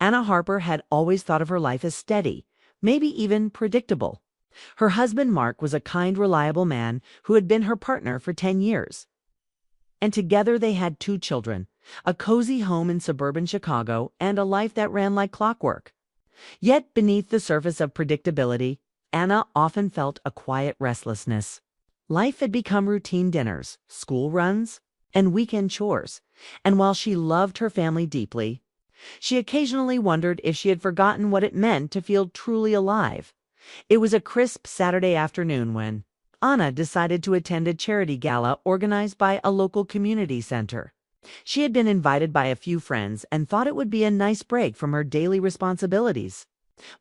Anna Harper had always thought of her life as steady, maybe even predictable. Her husband Mark was a kind, reliable man who had been her partner for 10 years. And together they had 2 children, a cozy home in suburban Chicago, and a life that ran like clockwork. Yet beneath the surface of predictability, Anna often felt a quiet restlessness. Life had become routine dinners, school runs, and weekend chores, and while she loved her family deeply, she occasionally wondered if she had forgotten what it meant to feel truly alive. It was a crisp Saturday afternoon when Anna decided to attend a charity gala organized by a local community center. She had been invited by a few friends and thought it would be a nice break from her daily responsibilities.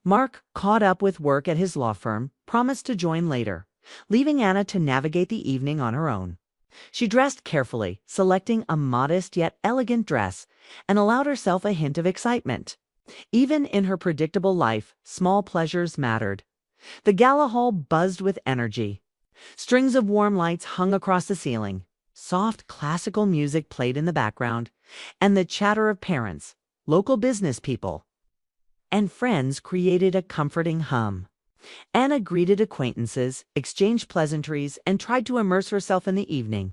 Mark, caught up with work at his law firm, promised to join later, leaving Anna to navigate the evening on her own. She dressed carefully, selecting a modest yet elegant dress, and allowed herself a hint of excitement. Even in her predictable life, small pleasures mattered. The gala hall buzzed with energy. Strings of warm lights hung across the ceiling. Soft classical music played in the background, and the chatter of parents, local business people, and friends created a comforting hum. Anna greeted acquaintances, exchanged pleasantries, and tried to immerse herself in the evening.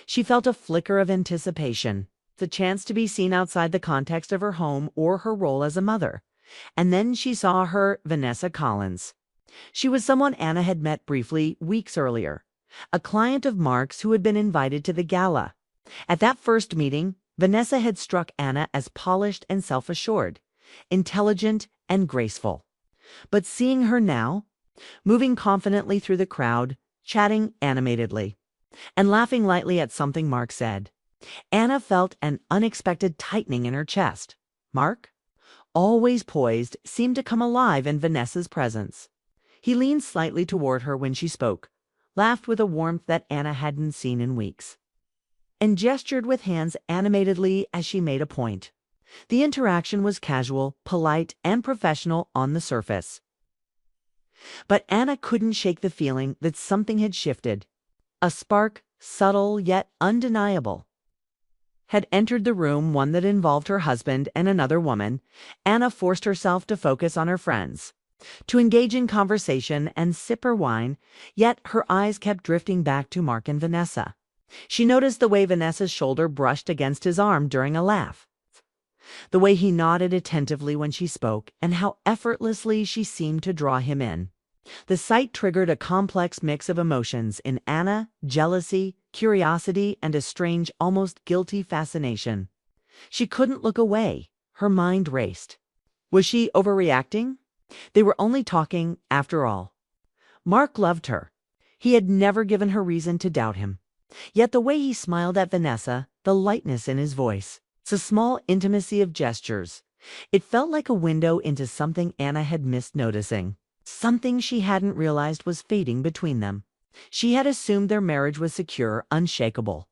She felt a flicker of anticipation, the chance to be seen outside the context of her home or her role as a mother. And then she saw her Vanessa Collins. She was someone Anna had met briefly weeks earlier, a client of Mark's who had been invited to the gala. At that first meeting, Vanessa had struck Anna as polished and self-assured, intelligent and graceful. But seeing her now, moving confidently through the crowd, chatting animatedly, and laughing lightly at something Mark said, Anna felt an unexpected tightening in her chest. Mark, always poised, seemed to come alive in Vanessa's presence. He leaned slightly toward her when she spoke, laughed with a warmth that Anna hadn't seen in weeks, and gestured with hands animatedly as she made a point. The interaction was casual, polite, and professional on the surface. But Anna couldn't shake the feeling that something had shifted. A spark, subtle yet undeniable, had entered the room, one that involved her husband and another woman. Anna forced herself to focus on her friends, to engage in conversation and sip her wine, yet her eyes kept drifting back to Mark and Vanessa. She noticed the way Vanessa's shoulder brushed against his arm during a laugh, the way he nodded attentively when she spoke, and how effortlessly she seemed to draw him in. The sight triggered a complex mix of emotions in Anna: jealousy, curiosity, and a strange, almost guilty fascination. She couldn't look away. Her mind raced. Was she overreacting? They were only talking, after all. Mark loved her. He had never given her reason to doubt him. Yet the way he smiled at Vanessa, the lightness in his voice, the small intimacy of gestures, it felt like a window into something Anna had missed noticing. Something she hadn't realized was fading between them. She had assumed their marriage was secure, unshakable.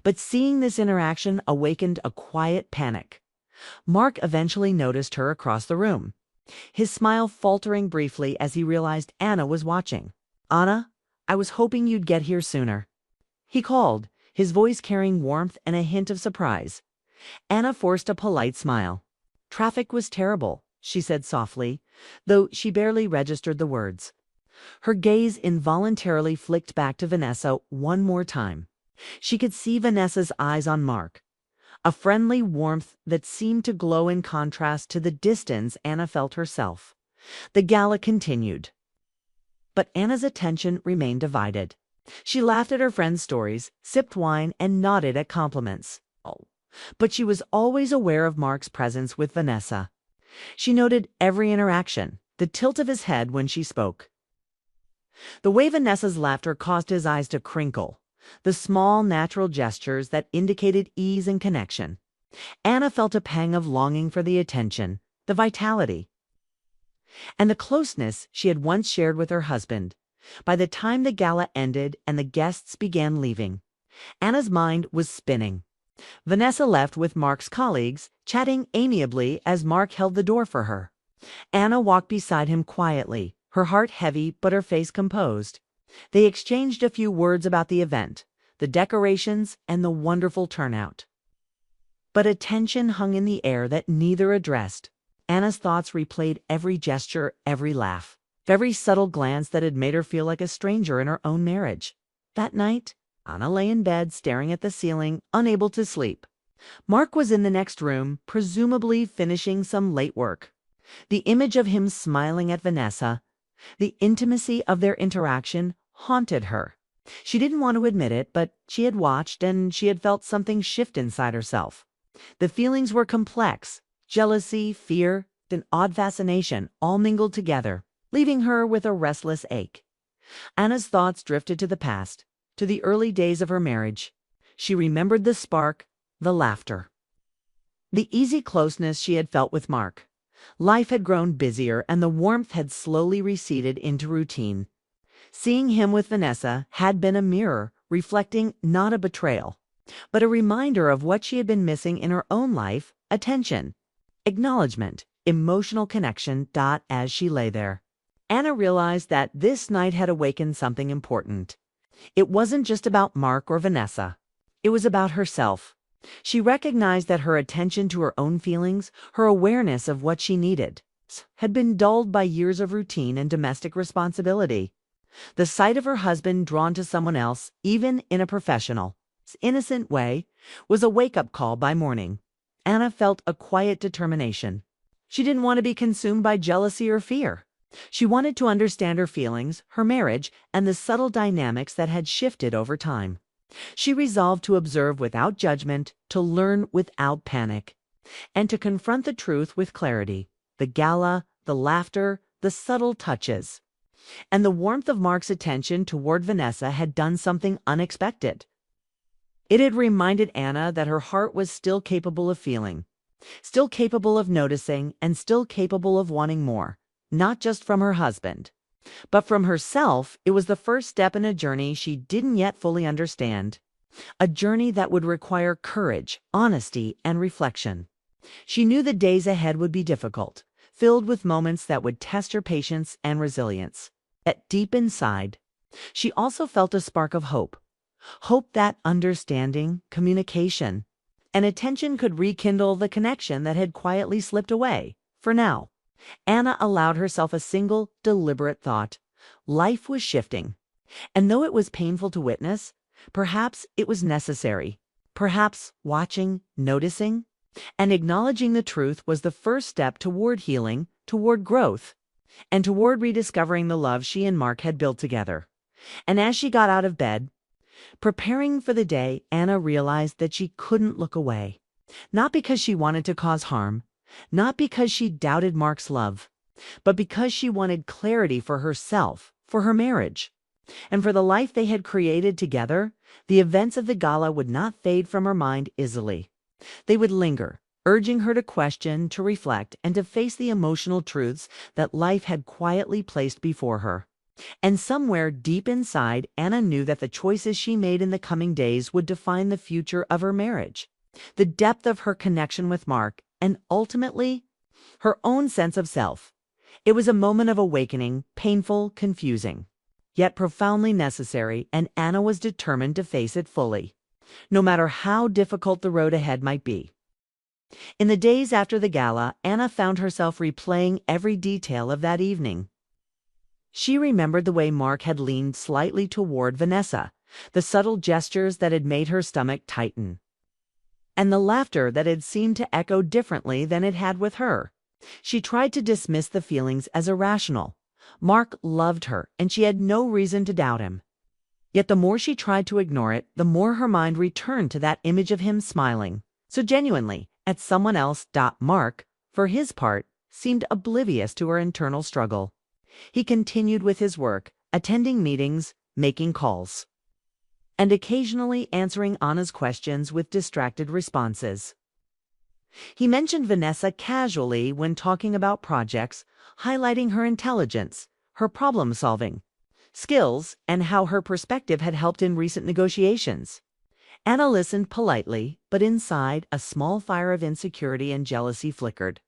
But seeing this interaction awakened a quiet panic. Mark eventually noticed her across the room, his smile faltering briefly as he realized Anna was watching. "Anna, I was hoping you'd get here sooner," he called, his voice carrying warmth and a hint of surprise. Anna forced a polite smile. "Traffic was terrible," she said softly, though she barely registered the words. Her gaze involuntarily flicked back to Vanessa one more time. She could see Vanessa's eyes on Mark, a friendly warmth that seemed to glow in contrast to the distance Anna felt herself. The gala continued, but Anna's attention remained divided. She laughed at her friends' stories, sipped wine, and nodded at compliments. But she was always aware of Mark's presence with Vanessa. She noted every interaction, the tilt of his head when she spoke, the way Vanessa's laughter caused his eyes to crinkle, the small, natural gestures that indicated ease and connection. Anna felt a pang of longing for the attention, the vitality, and the closeness she had once shared with her husband. By the time the gala ended and the guests began leaving, Anna's mind was spinning. Vanessa left with Mark's colleagues, chatting amiably as Mark held the door for her. Anna walked beside him quietly, her heart heavy but her face composed. They exchanged a few words about the event, the decorations, and the wonderful turnout. But a tension hung in the air that neither addressed. Anna's thoughts replayed every gesture, every laugh, every subtle glance that had made her feel like a stranger in her own marriage. That night, Anna lay in bed staring at the ceiling, unable to sleep. Mark was in the next room, presumably finishing some late work. The image of him smiling at Vanessa, the intimacy of their interaction, haunted her. She didn't want to admit it, but she had watched and she had felt something shift inside herself. The feelings were complex: jealousy, fear, an odd fascination, all mingled together, leaving her with a restless ache. Anna's thoughts drifted to the past, to the early days of her marriage. She remembered the spark, the laughter, the easy closeness she had felt with Mark. Life had grown busier and the warmth had slowly receded into routine. Seeing him with Vanessa had been a mirror, reflecting not a betrayal, but a reminder of what she had been missing in her own life: attention, acknowledgement, emotional connection. As she lay there, Anna realized that this night had awakened something important. It wasn't just about Mark or Vanessa. It was about herself. She recognized that her attention to her own feelings, her awareness of what she needed, had been dulled by years of routine and domestic responsibility. The sight of her husband drawn to someone else, even in a professional, innocent way, was a wake-up call by morning. Anna felt a quiet determination. She didn't want to be consumed by jealousy or fear. She wanted to understand her feelings, her marriage, and the subtle dynamics that had shifted over time. She resolved to observe without judgment, to learn without panic, and to confront the truth with clarity: the gala, the laughter, the subtle touches. And the warmth of Mark's attention toward Vanessa had done something unexpected. It had reminded Anna that her heart was still capable of feeling, still capable of noticing, and still capable of wanting more, not just from her husband, but from herself. It was the first step in a journey she didn't yet fully understand, a journey that would require courage, honesty, and reflection. She knew the days ahead would be difficult, filled with moments that would test her patience and resilience. Yet deep inside, she also felt a spark of hope. Hope that understanding, communication, and attention could rekindle the connection that had quietly slipped away. For now, Anna allowed herself a single, deliberate thought. Life was shifting, and though it was painful to witness, perhaps it was necessary. Perhaps watching, noticing, and acknowledging the truth was the first step toward healing, toward growth, and toward rediscovering the love she and Mark had built together. And as she got out of bed, preparing for the day, Anna realized that she couldn't look away. Not because she wanted to cause harm, not because she doubted Mark's love, but because she wanted clarity for herself, for her marriage, and for the life they had created together. The events of the gala would not fade from her mind easily. They would linger, urging her to question, to reflect, and to face the emotional truths that life had quietly placed before her. And somewhere deep inside, Anna knew that the choices she made in the coming days would define the future of her marriage, the depth of her connection with Mark, and ultimately, her own sense of self. It was a moment of awakening, painful, confusing, yet profoundly necessary, and Anna was determined to face it fully, no matter how difficult the road ahead might be. In the days after the gala, Anna found herself replaying every detail of that evening. She remembered the way Mark had leaned slightly toward Vanessa, the subtle gestures that had made her stomach tighten, and the laughter that had seemed to echo differently than it had with her. She tried to dismiss the feelings as irrational. Mark loved her, and she had no reason to doubt him. Yet the more she tried to ignore it, the more her mind returned to that image of him smiling so genuinely at someone else. Mark, for his part, seemed oblivious to her internal struggle. He continued with his work, attending meetings, making calls, and occasionally answering Anna's questions with distracted responses. He mentioned Vanessa casually when talking about projects, highlighting her intelligence, her problem-solving skills, and how her perspective had helped in recent negotiations. Anna listened politely, but inside, a small fire of insecurity and jealousy flickered,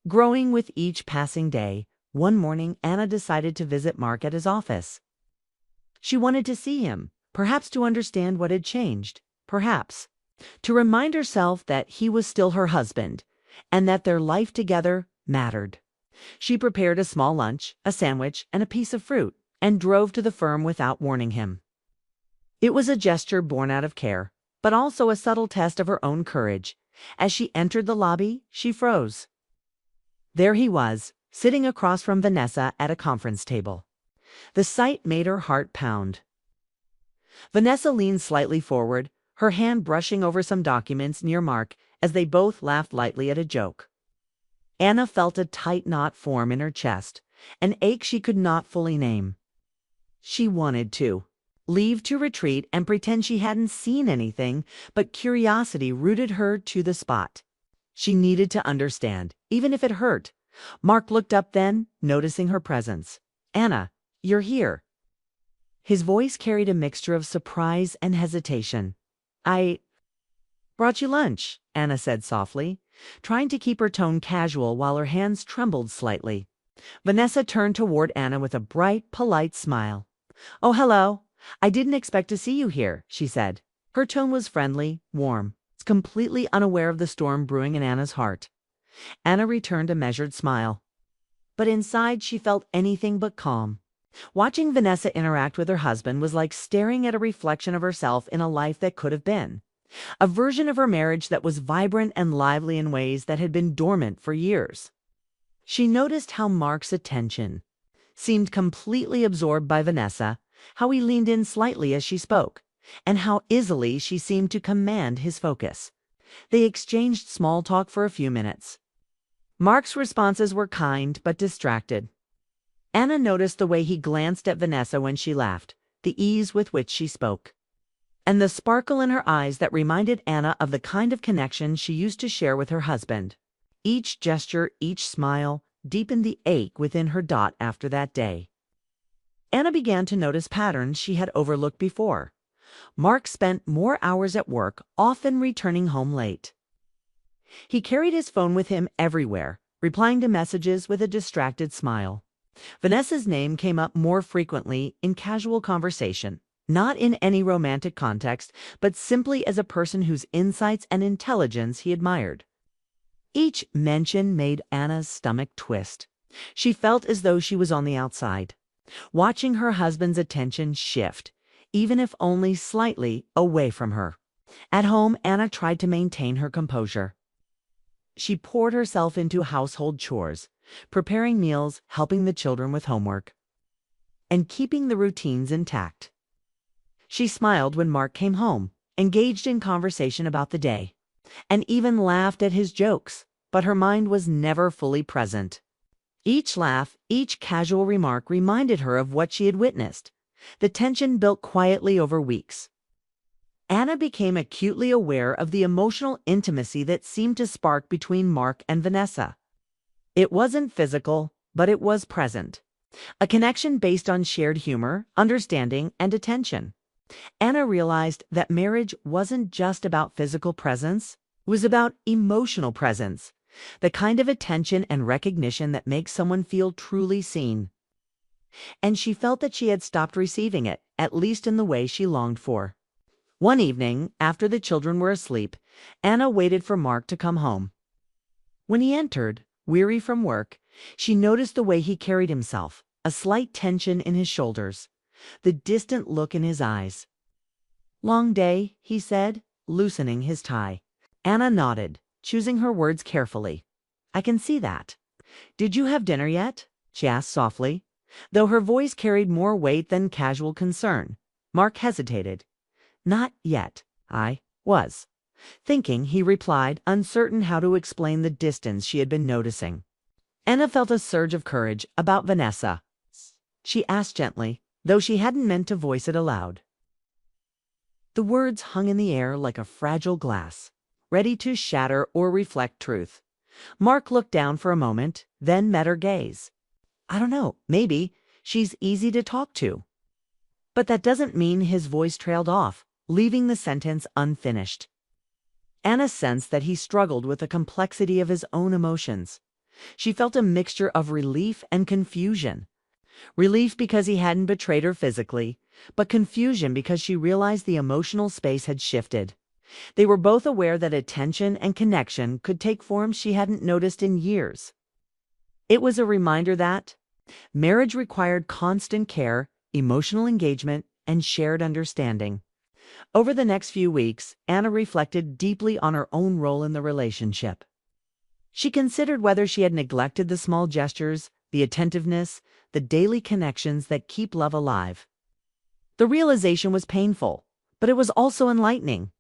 growing with each passing day. One morning, Anna decided to visit Mark at his office. She wanted to see him, perhaps to understand what had changed, perhaps to remind herself that he was still her husband, and that their life together mattered. She prepared a small lunch, a sandwich, and a piece of fruit, and drove to the firm without warning him. It was a gesture born out of care, but also a subtle test of her own courage. As she entered the lobby, she froze. There he was, sitting across from Vanessa at a conference table. The sight made her heart pound. Vanessa leaned slightly forward, her hand brushing over some documents near Mark as they both laughed lightly at a joke. Anna felt a tight knot form in her chest, an ache she could not fully name. She wanted to leave to retreat and pretend she hadn't seen anything, but curiosity rooted her to the spot. She needed to understand, even if it hurt. Mark looked up then, noticing her presence. "Anna, you're here." His voice carried a mixture of surprise and hesitation. "I brought you lunch," Anna said softly, trying to keep her tone casual while her hands trembled slightly. Vanessa turned toward Anna with a bright, polite smile. "Oh, hello. I didn't expect to see you here," she said. Her tone was friendly, warm, completely unaware of the storm brewing in Anna's heart. Anna returned a measured smile, but inside she felt anything but calm. Watching Vanessa interact with her husband was like staring at a reflection of herself in a life that could have been. A version of her marriage that was vibrant and lively in ways that had been dormant for years. She noticed how Mark's attention seemed completely absorbed by Vanessa, how he leaned in slightly as she spoke, and how easily she seemed to command his focus. They exchanged small talk for a few minutes. Mark's responses were kind but distracted. Anna noticed the way he glanced at Vanessa when she laughed, the ease with which she spoke, and the sparkle in her eyes that reminded Anna of the kind of connection she used to share with her husband. Each gesture, each smile, deepened the ache within her after that day. Anna began to notice patterns she had overlooked before. Mark spent more hours at work, often returning home late. He carried his phone with him everywhere, replying to messages with a distracted smile. Vanessa's name came up more frequently in casual conversation, not in any romantic context, but simply as a person whose insights and intelligence he admired. Each mention made Anna's stomach twist. She felt as though she was on the outside, watching her husband's attention shift, even if only slightly, away from her. At home, Anna tried to maintain her composure. She poured herself into household chores, preparing meals, helping the children with homework, and keeping the routines intact. She smiled when Mark came home, engaged in conversation about the day, and even laughed at his jokes, but her mind was never fully present. Each laugh, each casual remark reminded her of what she had witnessed. The tension built quietly over weeks. Anna became acutely aware of the emotional intimacy that seemed to spark between Mark and Vanessa. It wasn't physical, but it was present. A connection based on shared humor, understanding, and attention. Anna realized that marriage wasn't just about physical presence, it was about emotional presence, the kind of attention and recognition that makes someone feel truly seen. And she felt that she had stopped receiving it, at least in the way she longed for. One evening, after the children were asleep, Anna waited for Mark to come home. When he entered, weary from work, she noticed the way he carried himself, a slight tension in his shoulders, the distant look in his eyes. "Long day," he said, loosening his tie. Anna nodded, choosing her words carefully. "I can see that. Did you have dinner yet?" she asked softly, though her voice carried more weight than casual concern. Mark hesitated. "Not yet. I was thinking," he replied, uncertain how to explain the distance she had been noticing. Anna felt a surge of courage about Vanessa. She asked gently, though she hadn't meant to voice it aloud. The words hung in the air like a fragile glass, ready to shatter or reflect truth. Mark looked down for a moment, then met her gaze. "I don't know, maybe. She's easy to talk to." But that doesn't mean his voice trailed off, leaving the sentence unfinished. Anna sensed that he struggled with the complexity of his own emotions. She felt a mixture of relief and confusion. Relief because he hadn't betrayed her physically, but confusion because she realized the emotional space had shifted. They were both aware that attention and connection could take forms she hadn't noticed in years. It was a reminder that marriage required constant care, emotional engagement, and shared understanding. Over the next few weeks, Anna reflected deeply on her own role in the relationship. She considered whether she had neglected the small gestures, the attentiveness, the daily connections that keep love alive. The realization was painful, but it was also enlightening.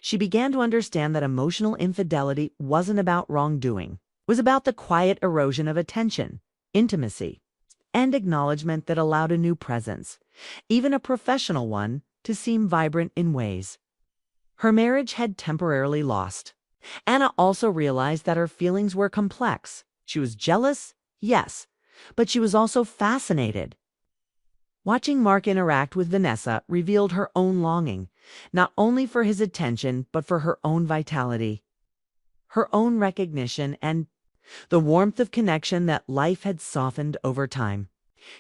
She began to understand that emotional infidelity wasn't about wrongdoing. It was about the quiet erosion of attention, intimacy, and acknowledgement that allowed a new presence, even a professional one, to seem vibrant in ways her marriage had temporarily lost. Anna also realized that her feelings were complex. She was jealous, yes, but she was also fascinated. Watching Mark interact with Vanessa revealed her own longing, not only for his attention, but for her own vitality, her own recognition, and the warmth of connection that life had softened over time.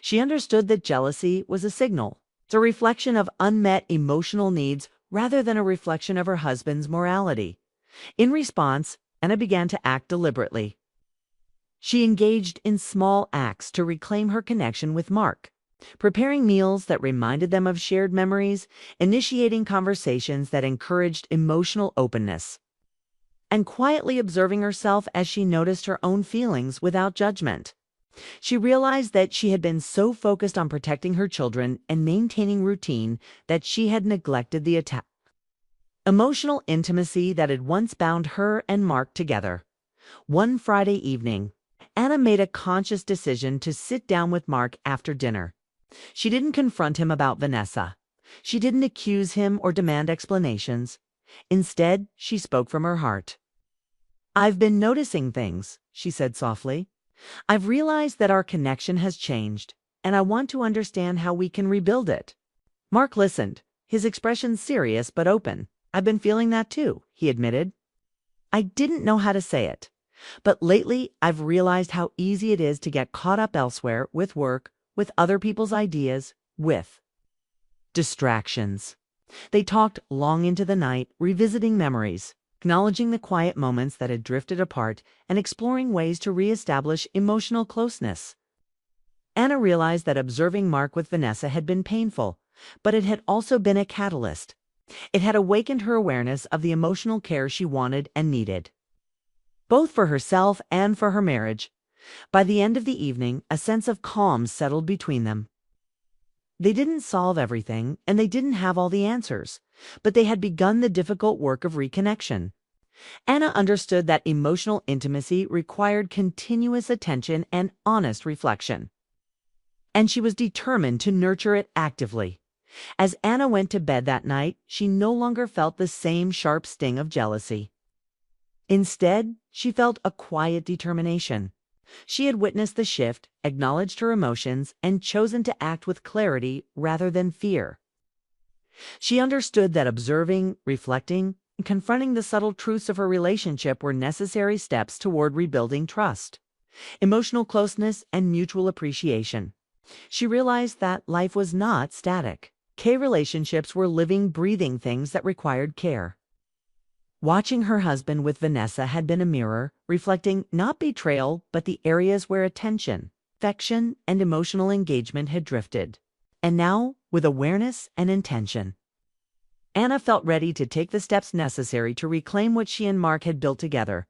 She understood that jealousy was a signal. It's a reflection of unmet emotional needs rather than a reflection of her husband's morality. In response, Anna began to act deliberately. She engaged in small acts to reclaim her connection with Mark, preparing meals that reminded them of shared memories, initiating conversations that encouraged emotional openness, and quietly observing herself as she noticed her own feelings without judgment. She realized that she had been so focused on protecting her children and maintaining routine that she had neglected the emotional intimacy that had once bound her and Mark together. One Friday evening, Anna made a conscious decision to sit down with Mark after dinner. She didn't confront him about Vanessa. She didn't accuse him or demand explanations. Instead, she spoke from her heart. "I've been noticing things," she said softly. "I've realized that our connection has changed, and I want to understand how we can rebuild it." Mark listened, his expression serious but open. "I've been feeling that too," he admitted. "I didn't know how to say it, but lately I've realized how easy it is to get caught up elsewhere, with work, with other people's ideas, with distractions." They talked long into the night, revisiting memories, acknowledging the quiet moments that had drifted apart, and exploring ways to reestablish emotional closeness. Anna realized that observing Mark with Vanessa had been painful, but it had also been a catalyst. It had awakened her awareness of the emotional care she wanted and needed, both for herself and for her marriage. By the end of the evening, a sense of calm settled between them. They didn't solve everything, and they didn't have all the answers, but they had begun the difficult work of reconnection. Anna understood that emotional intimacy required continuous attention and honest reflection, and she was determined to nurture it actively. As Anna went to bed that night, she no longer felt the same sharp sting of jealousy. Instead, she felt a quiet determination. She had witnessed the shift, acknowledged her emotions, and chosen to act with clarity rather than fear. She understood that observing, reflecting, and confronting the subtle truths of her relationship were necessary steps toward rebuilding trust, emotional closeness, and mutual appreciation. She realized that life was not static. Relationships were living, breathing things that required care. Watching her husband with Vanessa had been a mirror, reflecting not betrayal, but the areas where attention, affection, and emotional engagement had drifted. And now, with awareness and intention, Anna felt ready to take the steps necessary to reclaim what she and Mark had built together,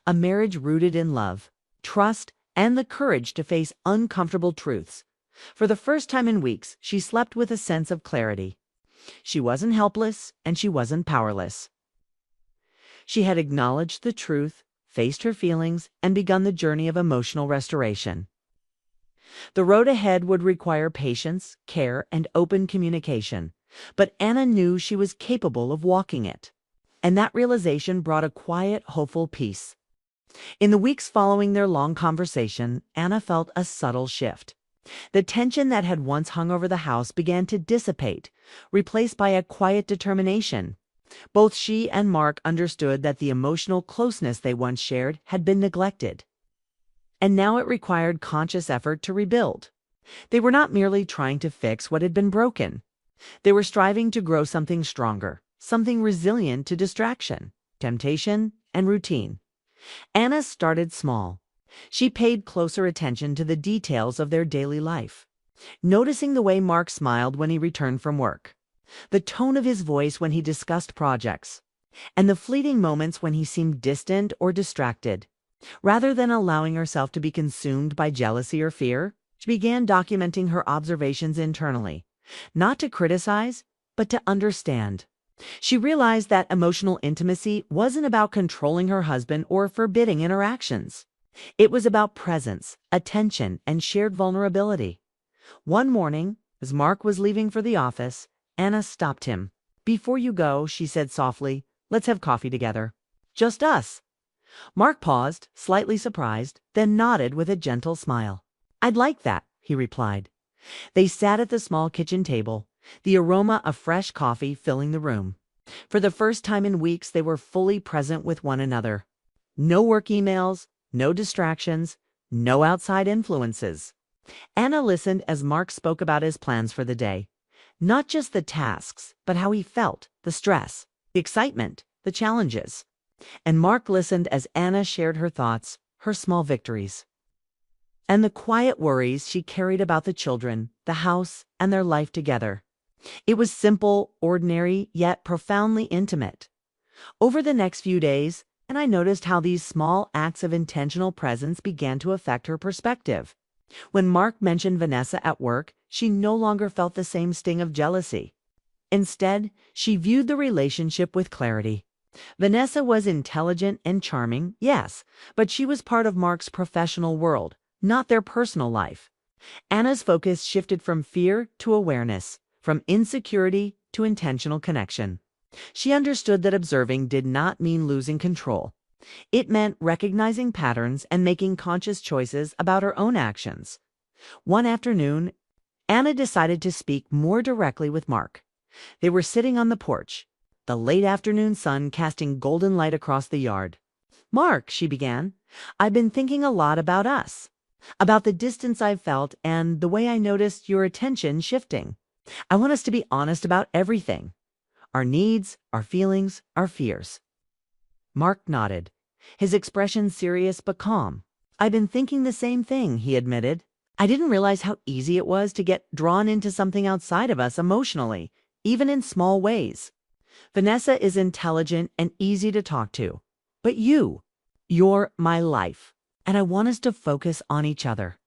a marriage rooted in love, trust, and the courage to face uncomfortable truths. For the first time in weeks, she slept with a sense of clarity. She wasn't helpless, and she wasn't powerless. She had acknowledged the truth, faced her feelings, and begun the journey of emotional restoration. The road ahead would require patience, care, and open communication, but Anna knew she was capable of walking it. And that realization brought a quiet, hopeful peace. In the weeks following their long conversation, Anna felt a subtle shift. The tension that had once hung over the house began to dissipate, replaced by a quiet determination. Both she and Mark understood that the emotional closeness they once shared had been neglected, and now it required conscious effort to rebuild. They were not merely trying to fix what had been broken. They were striving to grow something stronger, something resilient to distraction, temptation, and routine. Anna started small. She paid closer attention to the details of their daily life, noticing the way Mark smiled when he returned from work, the tone of his voice when he discussed projects, and the fleeting moments when he seemed distant or distracted. Rather than allowing herself to be consumed by jealousy or fear, she began documenting her observations internally, not to criticize, but to understand. She realized that emotional intimacy wasn't about controlling her husband or forbidding interactions. It was about presence, attention, and shared vulnerability. One morning, as Mark was leaving for the office, Anna stopped him. "Before you go," she said softly, "let's have coffee together. Just us." Mark paused, slightly surprised, then nodded with a gentle smile. "I'd like that," he replied. They sat at the small kitchen table, the aroma of fresh coffee filling the room. For the first time in weeks, they were fully present with one another. No work emails, no distractions, no outside influences. Anna listened as Mark spoke about his plans for the day. Not just the tasks, but how he felt, the stress, the excitement, the challenges. And Mark listened as Anna shared her thoughts, her small victories, and the quiet worries she carried about the children, the house, and their life together. It was simple, ordinary, yet profoundly intimate. Over the next few days, and I noticed how these small acts of intentional presence began to affect her perspective. When Mark mentioned Vanessa at work, she no longer felt the same sting of jealousy. Instead, she viewed the relationship with clarity. Vanessa was intelligent and charming, yes, but she was part of Mark's professional world, not their personal life. Anna's focus shifted from fear to awareness, from insecurity to intentional connection. She understood that observing did not mean losing control. It meant recognizing patterns and making conscious choices about her own actions. One afternoon, Anna decided to speak more directly with Mark. They were sitting on the porch, the late afternoon sun casting golden light across the yard. "Mark," she began, "I've been thinking a lot about us, about the distance I've felt and the way I noticed your attention shifting. I want us to be honest about everything. Our needs, our feelings, our fears." Mark nodded, his expression serious but calm. "I've been thinking the same thing," he admitted. "I didn't realize how easy it was to get drawn into something outside of us emotionally, even in small ways. Vanessa is intelligent and easy to talk to. But you're my life, and I want us to focus on each other."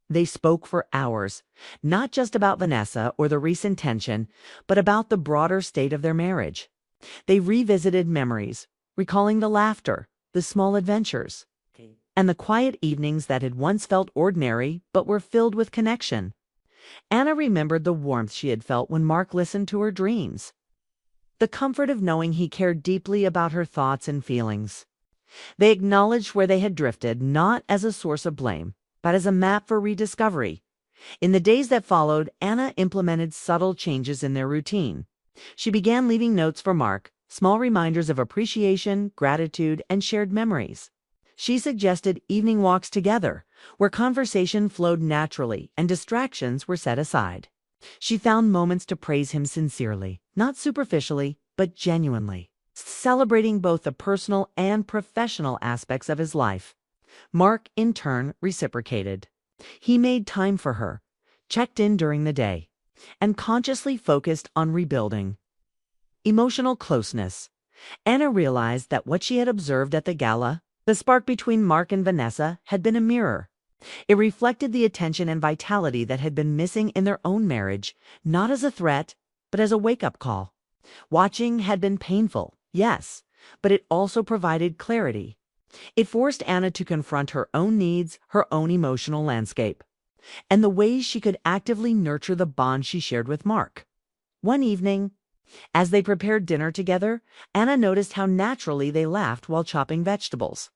They spoke for hours, not just about Vanessa or the recent tension, but about the broader state of their marriage. They revisited memories, recalling the laughter, the small adventures, and the quiet evenings that had once felt ordinary but were filled with connection. Anna remembered the warmth she had felt when Mark listened to her dreams, the comfort of knowing he cared deeply about her thoughts and feelings. They acknowledged where they had drifted, not as a source of blame, but as a map for rediscovery. In the days that followed, Anna implemented subtle changes in their routine. She began leaving notes for Mark, small reminders of appreciation, gratitude, and shared memories. She suggested evening walks together, where conversation flowed naturally and distractions were set aside. She found moments to praise him sincerely, not superficially, but genuinely, celebrating both the personal and professional aspects of his life. Mark, in turn, reciprocated. He made time for her, checked in during the day, and consciously focused on rebuilding emotional closeness. Anna realized that what she had observed at the gala, the spark between Mark and Vanessa, had been a mirror. It reflected the attention and vitality that had been missing in their own marriage, not as a threat, but as a wake-up call. Watching had been painful, yes, but it also provided clarity. It forced Anna to confront her own needs, her own emotional landscape, and the ways she could actively nurture the bond she shared with Mark. One evening, as they prepared dinner together, Anna noticed how naturally they laughed while chopping vegetables,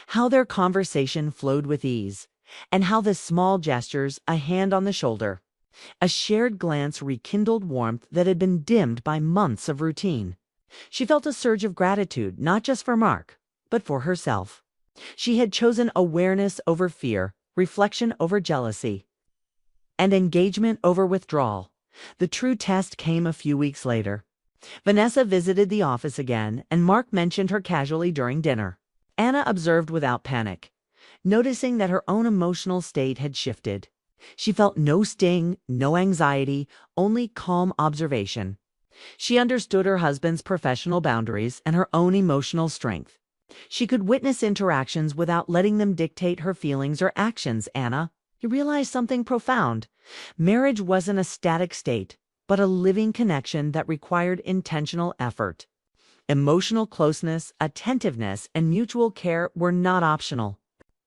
how their conversation flowed with ease, and how the small gestures, a hand on the shoulder, a shared glance, rekindled warmth that had been dimmed by months of routine. She felt a surge of gratitude, not just for Mark, but for herself. She had chosen awareness over fear, reflection over jealousy, and engagement over withdrawal. The true test came a few weeks later. Vanessa visited the office again, and Mark mentioned her casually during dinner. Anna observed without panic, noticing that her own emotional state had shifted. She felt no sting, no anxiety, only calm observation. She understood her husband's professional boundaries and her own emotional strength. She could witness interactions without letting them dictate her feelings or actions. Anna, you realized something profound. Marriage wasn't a static state, but a living connection that required intentional effort. Emotional closeness, attentiveness, and mutual care were not optional.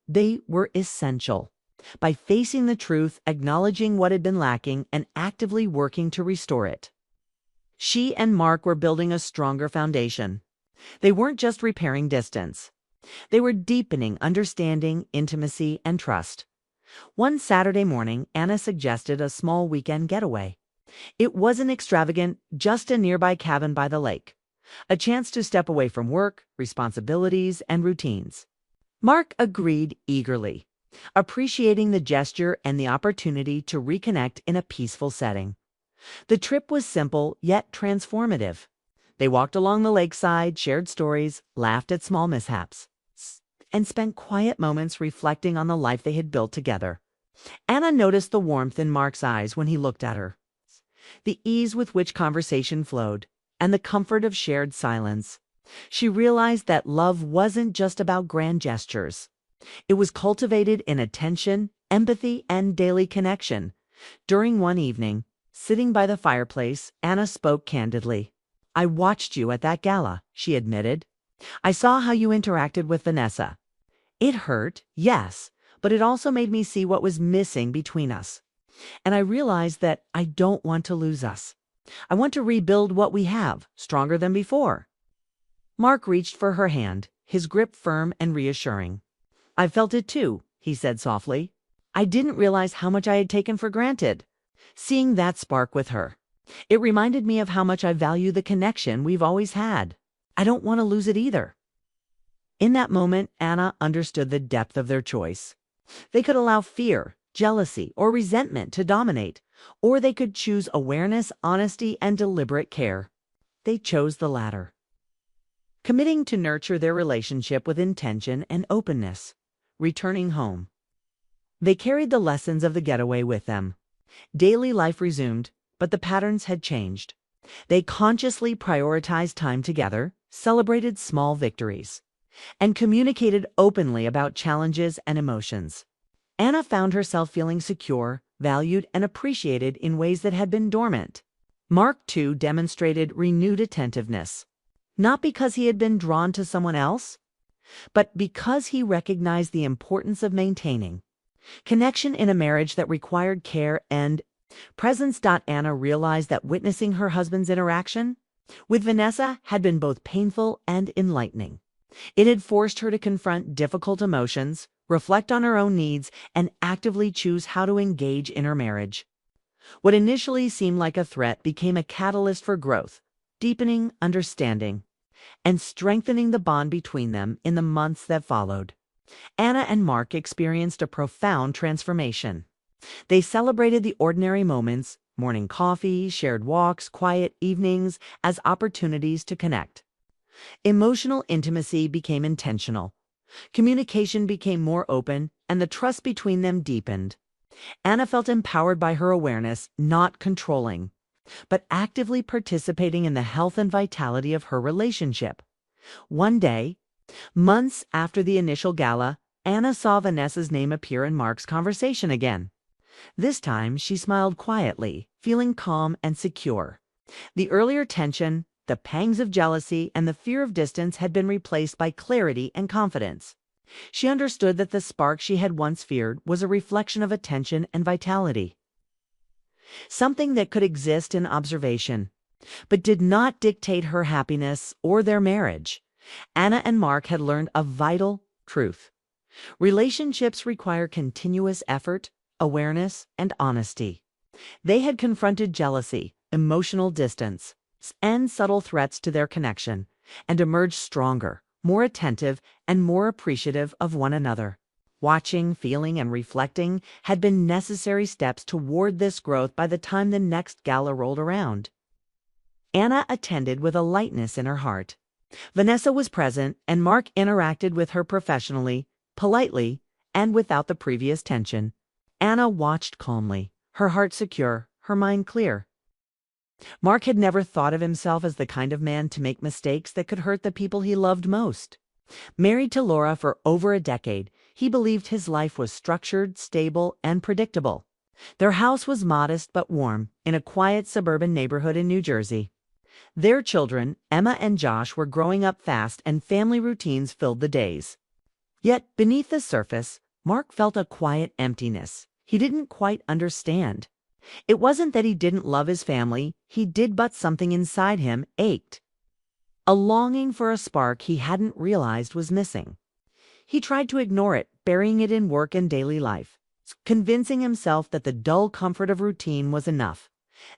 They were essential. By facing the truth, acknowledging what had been lacking, and actively working to restore it, she and Mark were building a stronger foundation. They weren't just repairing distance. They were deepening understanding, intimacy, and trust. One Saturday morning, Anna suggested a small weekend getaway. It wasn't extravagant, just a nearby cabin by the lake. A chance to step away from work, responsibilities, and routines. Mark agreed eagerly, appreciating the gesture and the opportunity to reconnect in a peaceful setting. The trip was simple yet transformative. They walked along the lakeside, shared stories, laughed at small mishaps, and spent quiet moments reflecting on the life they had built together. Anna noticed the warmth in Mark's eyes when he looked at her, the ease with which conversation flowed, and the comfort of shared silence. She realized that love wasn't just about grand gestures. It was cultivated in attention, empathy, and daily connection. During one evening, sitting by the fireplace, Anna spoke candidly. "I watched you at that gala," she admitted. "I saw how you interacted with Vanessa. It hurt, yes, but it also made me see what was missing between us. And I realized that I don't want to lose us. I want to rebuild what we have, stronger than before." Mark reached for her hand, his grip firm and reassuring. "I felt it too," he said softly. "I didn't realize how much I had taken for granted." Seeing that spark with her, it reminded me of how much I value the connection we've always had. I don't want to lose it either. In that moment, Anna understood the depth of their choice. They could allow fear, jealousy, or resentment to dominate, or they could choose awareness, honesty, and deliberate care. They chose the latter, committing to nurture their relationship with intention and openness. Returning home, they carried the lessons of the getaway with them. Daily life resumed, but the patterns had changed. They consciously prioritized time together, celebrated small victories, and communicated openly about challenges and emotions. Anna found herself feeling secure, valued, and appreciated in ways that had been dormant. Mark, too, demonstrated renewed attentiveness, not because he had been drawn to someone else, but because he recognized the importance of maintaining connection in a marriage that required care and presence. Anna realized that witnessing her husband's interaction with Vanessa had been both painful and enlightening. It had forced her to confront difficult emotions, reflect on her own needs, and actively choose how to engage in her marriage. What initially seemed like a threat became a catalyst for growth, deepening understanding, and strengthening the bond between them in the months that followed. Anna and Mark experienced a profound transformation. They celebrated the ordinary moments, morning coffee, shared walks, quiet evenings, as opportunities to connect. Emotional intimacy became intentional. Communication became more open, and the trust between them deepened. Anna felt empowered by her awareness, not controlling, but actively participating in the health and vitality of her relationship. One day, months after the initial gala, Anna saw Vanessa's name appear in Mark's conversation again. This time, she smiled quietly, feeling calm and secure. The earlier tension, the pangs of jealousy, and the fear of distance had been replaced by clarity and confidence. She understood that the spark she had once feared was a reflection of attention and vitality, something that could exist in observation, but did not dictate her happiness or their marriage. Anna and Mark had learned a vital truth. Relationships require continuous effort, awareness, and honesty. They had confronted jealousy, emotional distance, and subtle threats to their connection, and emerged stronger, more attentive, and more appreciative of one another. Watching, feeling, and reflecting had been necessary steps toward this growth by the time the next gala rolled around. Anna attended with a lightness in her heart. Vanessa was present, and Mark interacted with her professionally, politely, and without the previous tension. Anna watched calmly, her heart secure, her mind clear. Mark had never thought of himself as the kind of man to make mistakes that could hurt the people he loved most. Married to Laura for over a decade, he believed his life was structured, stable, and predictable. Their house was modest but warm, in a quiet suburban neighborhood in New Jersey. Their children, Emma and Josh, were growing up fast, and family routines filled the days. Yet, beneath the surface, Mark felt a quiet emptiness he didn't quite understand. It wasn't that he didn't love his family, he did, but something inside him ached. A longing for a spark he hadn't realized was missing. He tried to ignore it, burying it in work and daily life, convincing himself that the dull comfort of routine was enough.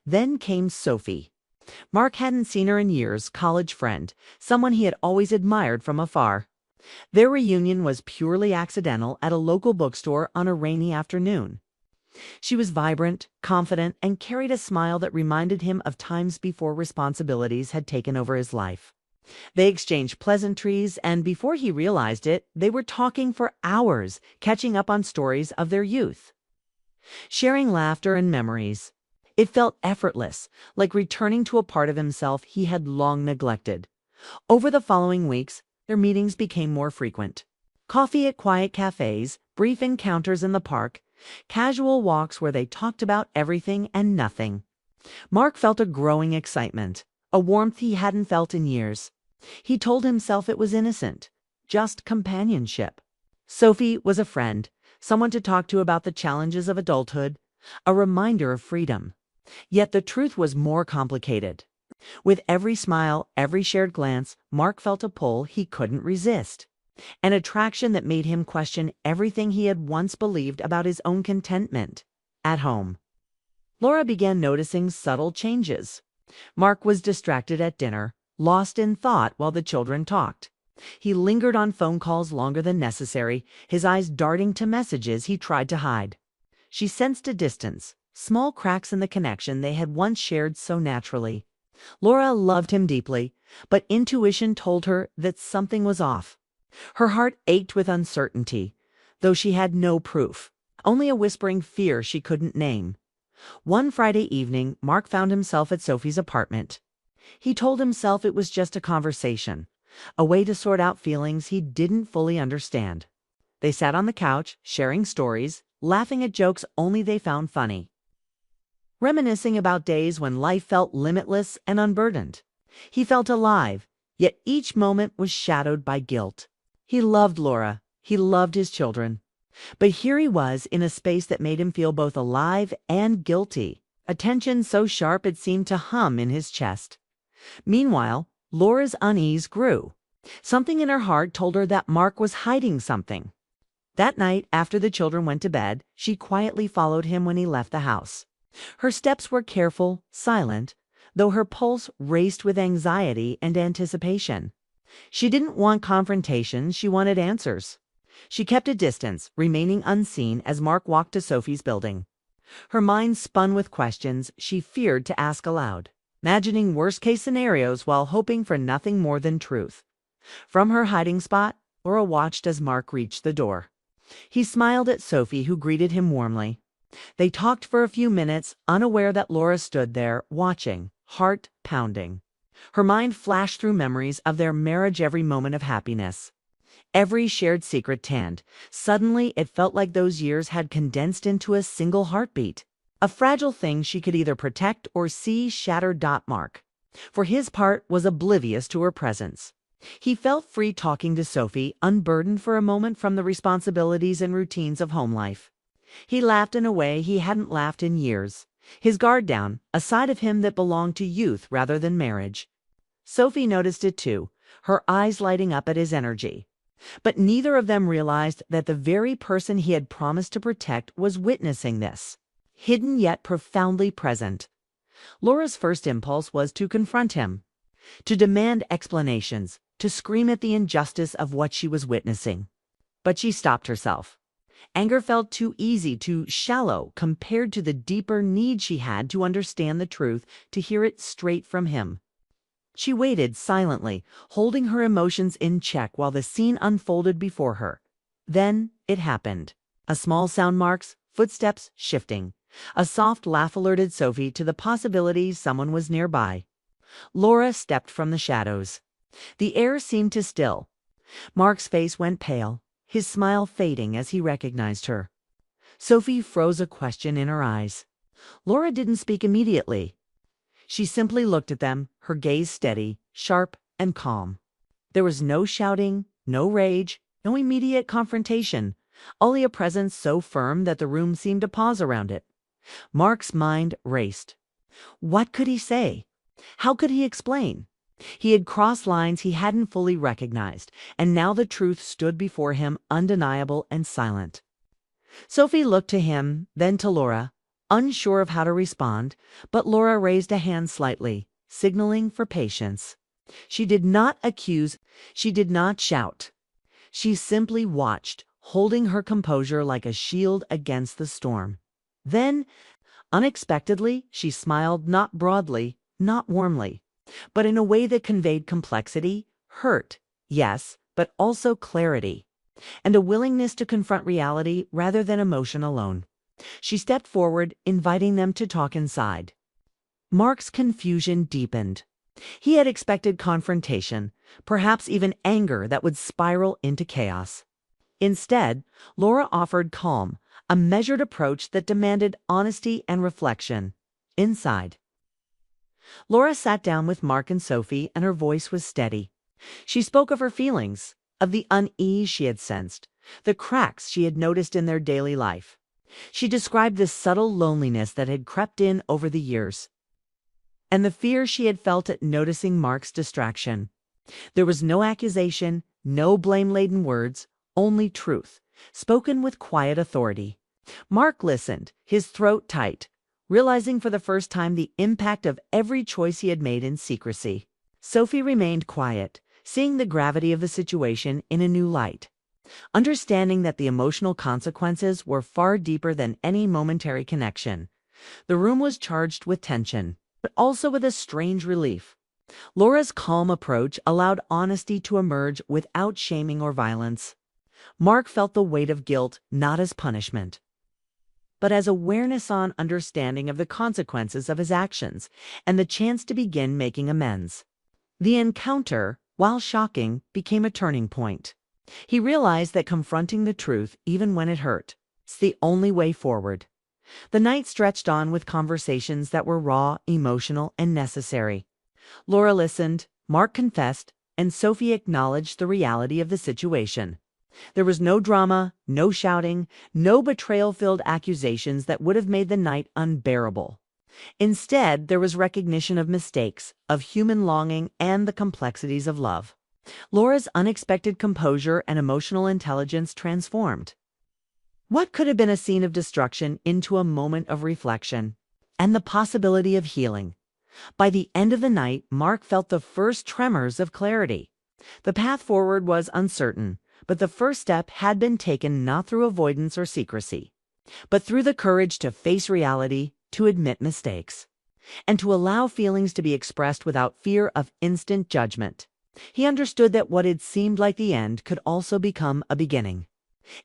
Then came Sophie. Mark hadn't seen her in years, college friend, someone he had always admired from afar. Their reunion was purely accidental at a local bookstore on a rainy afternoon. She was vibrant, confident, and carried a smile that reminded him of times before responsibilities had taken over his life. They exchanged pleasantries, and before he realized it, they were talking for hours, catching up on stories of their youth, sharing laughter and memories. It felt effortless, like returning to a part of himself he had long neglected. Over the following weeks, their meetings became more frequent. Coffee at quiet cafes, brief encounters in the park, casual walks where they talked about everything and nothing. Mark felt a growing excitement, a warmth he hadn't felt in years. He told himself it was innocent, just companionship. Sophie was a friend, someone to talk to about the challenges of adulthood, a reminder of freedom. Yet the truth was more complicated. With every smile, every shared glance, Mark felt a pull he couldn't resist. An attraction that made him question everything he had once believed about his own contentment at home. Laura began noticing subtle changes. Mark was distracted at dinner, lost in thought while the children talked. He lingered on phone calls longer than necessary, his eyes darting to messages he tried to hide. She sensed a distance, small cracks in the connection they had once shared so naturally. Laura loved him deeply, but intuition told her that something was off. Her heart ached with uncertainty, though she had no proof, only a whispering fear she couldn't name. One Friday evening, Mark found himself at Sophie's apartment. He told himself it was just a conversation, a way to sort out feelings he didn't fully understand. They sat on the couch, sharing stories, laughing at jokes only they found funny, reminiscing about days when life felt limitless and unburdened. He felt alive, yet each moment was shadowed by guilt. He loved Laura, he loved his children, but here he was in a space that made him feel both alive and guilty, a tension so sharp it seemed to hum in his chest. Meanwhile, Laura's unease grew. Something in her heart told her that Mark was hiding something. That night, after the children went to bed, she quietly followed him when he left the house. Her steps were careful, silent, though her pulse raced with anxiety and anticipation. She didn't want confrontation, she wanted answers. She kept a distance, remaining unseen as Mark walked to Sophie's building. Her mind spun with questions she feared to ask aloud, imagining worst-case scenarios while hoping for nothing more than truth. From her hiding spot, Laura watched as Mark reached the door. He smiled at Sophie, who greeted him warmly. They talked for a few minutes, unaware that Laura stood there, watching, heart pounding. Her mind flashed through memories of their marriage, every moment of happiness, every shared secret tanned. Suddenly, it felt like those years had condensed into a single heartbeat, a fragile thing she could either protect or see shattered. Mark, for his part, was oblivious to her presence. He felt free talking to Sophie, unburdened for a moment from the responsibilities and routines of home life. He laughed in a way he hadn't laughed in years, his guard down, a side of him that belonged to youth rather than marriage. Sophie noticed it too, her eyes lighting up at his energy. But neither of them realized that the very person he had promised to protect was witnessing this, hidden yet profoundly present. Laura's first impulse was to confront him, to demand explanations, to scream at the injustice of what she was witnessing. But she stopped herself. Anger felt too easy, too shallow, compared to the deeper need she had to understand the truth, to hear it straight from him. She waited silently, holding her emotions in check while the scene unfolded before her. Then it happened. A small sound marks, footsteps shifting. A soft laugh alerted Sophie to the possibility someone was nearby. Laura stepped from the shadows. The air seemed to still. Mark's face went pale, his smile fading as he recognized her. Sophie froze a question in her eyes. Laura didn't speak immediately. She simply looked at them, her gaze steady, sharp, and calm. There was no shouting, no rage, no immediate confrontation, only a presence so firm that the room seemed to pause around it. Mark's mind raced. What could he say? How could he explain? He had crossed lines he hadn't fully recognized, and now the truth stood before him undeniable and silent. Sophie looked to him, then to Laura, unsure of how to respond, but Laura raised a hand slightly, signaling for patience. She did not accuse, she did not shout. She simply watched, holding her composure like a shield against the storm. Then, unexpectedly, she smiled not broadly, not warmly, but in a way that conveyed complexity, hurt, yes, but also clarity, and a willingness to confront reality rather than emotion alone. She stepped forward, inviting them to talk inside. Mark's confusion deepened. He had expected confrontation, perhaps even anger that would spiral into chaos. Instead, Laura offered calm, a measured approach that demanded honesty and reflection. Inside. Laura sat down with Mark and Sophie, and her voice was steady. She spoke of her feelings, of the unease she had sensed, the cracks she had noticed in their daily life. She described the subtle loneliness that had crept in over the years, and the fear she had felt at noticing Mark's distraction. There was no accusation, no blame-laden words, only truth, spoken with quiet authority. Mark listened, his throat tight, realizing for the first time the impact of every choice he had made in secrecy. Sophie remained quiet, seeing the gravity of the situation in a new light, understanding that the emotional consequences were far deeper than any momentary connection. The room was charged with tension, but also with a strange relief. Laura's calm approach allowed honesty to emerge without shaming or violence. Mark felt the weight of guilt not as punishment, but as awareness on understanding of the consequences of his actions and the chance to begin making amends. The encounter, while shocking, became a turning point. He realized that confronting the truth, even when it hurt, is the only way forward. The night stretched on with conversations that were raw, emotional, and necessary. Laura listened, Mark confessed, and Sophie acknowledged the reality of the situation. There was no drama, no shouting, no betrayal-filled accusations that would have made the night unbearable. Instead, there was recognition of mistakes, of human longing, and the complexities of love. Laura's unexpected composure and emotional intelligence transformed what could have been a scene of destruction into a moment of reflection and the possibility of healing. By the end of the night, Mark felt the first tremors of clarity. The path forward was uncertain, but the first step had been taken not through avoidance or secrecy, but through the courage to face reality, to admit mistakes, and to allow feelings to be expressed without fear of instant judgment. He understood that what had seemed like the end could also become a beginning,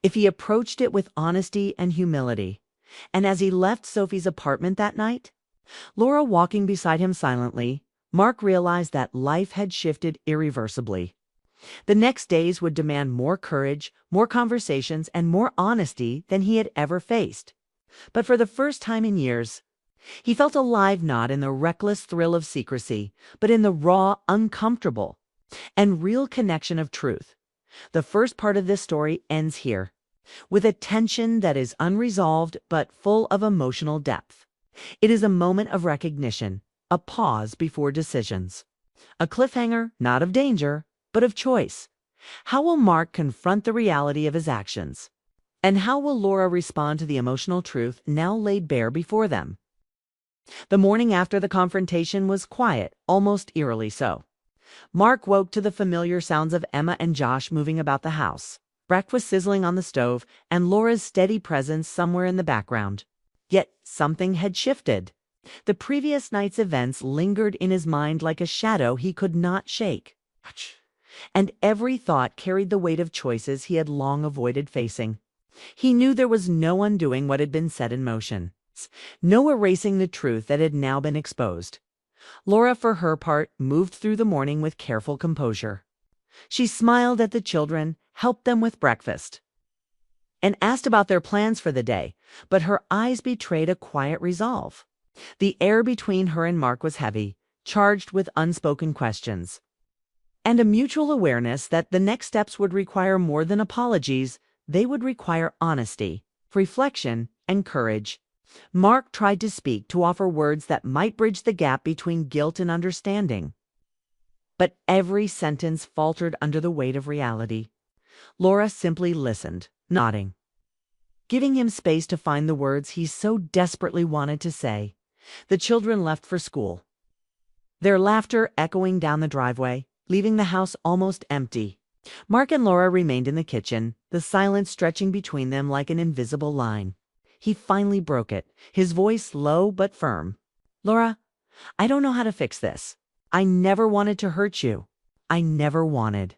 if he approached it with honesty and humility. And as he left Sophie's apartment that night, Laura walking beside him silently, Mark realized that life had shifted irreversibly. The next days would demand more courage, more conversations, and more honesty than he had ever faced. But for the first time in years, he felt alive not in the reckless thrill of secrecy, but in the raw, uncomfortable, and real connection of truth. The first part of this story ends here, with a tension that is unresolved but full of emotional depth. It is a moment of recognition, a pause before decisions, a cliffhanger not of danger, but of choice. How will Mark confront the reality of his actions? And how will Laura respond to the emotional truth now laid bare before them? The morning after the confrontation was quiet, almost eerily so. Mark woke to the familiar sounds of Emma and Josh moving about the house, breakfast sizzling on the stove, and Laura's steady presence somewhere in the background. Yet something had shifted. The previous night's events lingered in his mind like a shadow he could not shake. And every thought carried the weight of choices he had long avoided facing. He knew there was no undoing what had been set in motion, no erasing the truth that had now been exposed. Laura, for her part, moved through the morning with careful composure. She smiled at the children, helped them with breakfast, and asked about their plans for the day, but her eyes betrayed a quiet resolve. The air between her and Mark was heavy, charged with unspoken questions, and a mutual awareness that the next steps would require more than apologies. They would require honesty, reflection, and courage. Mark tried to speak, to offer words that might bridge the gap between guilt and understanding. But every sentence faltered under the weight of reality. Laura simply listened, nodding, giving him space to find the words he so desperately wanted to say. The children left for school, their laughter echoing down the driveway, leaving the house almost empty. Mark and Laura remained in the kitchen, the silence stretching between them like an invisible line. He finally broke it, his voice low but firm. "Laura, I don't know how to fix this. I never wanted to hurt you. I never wanted."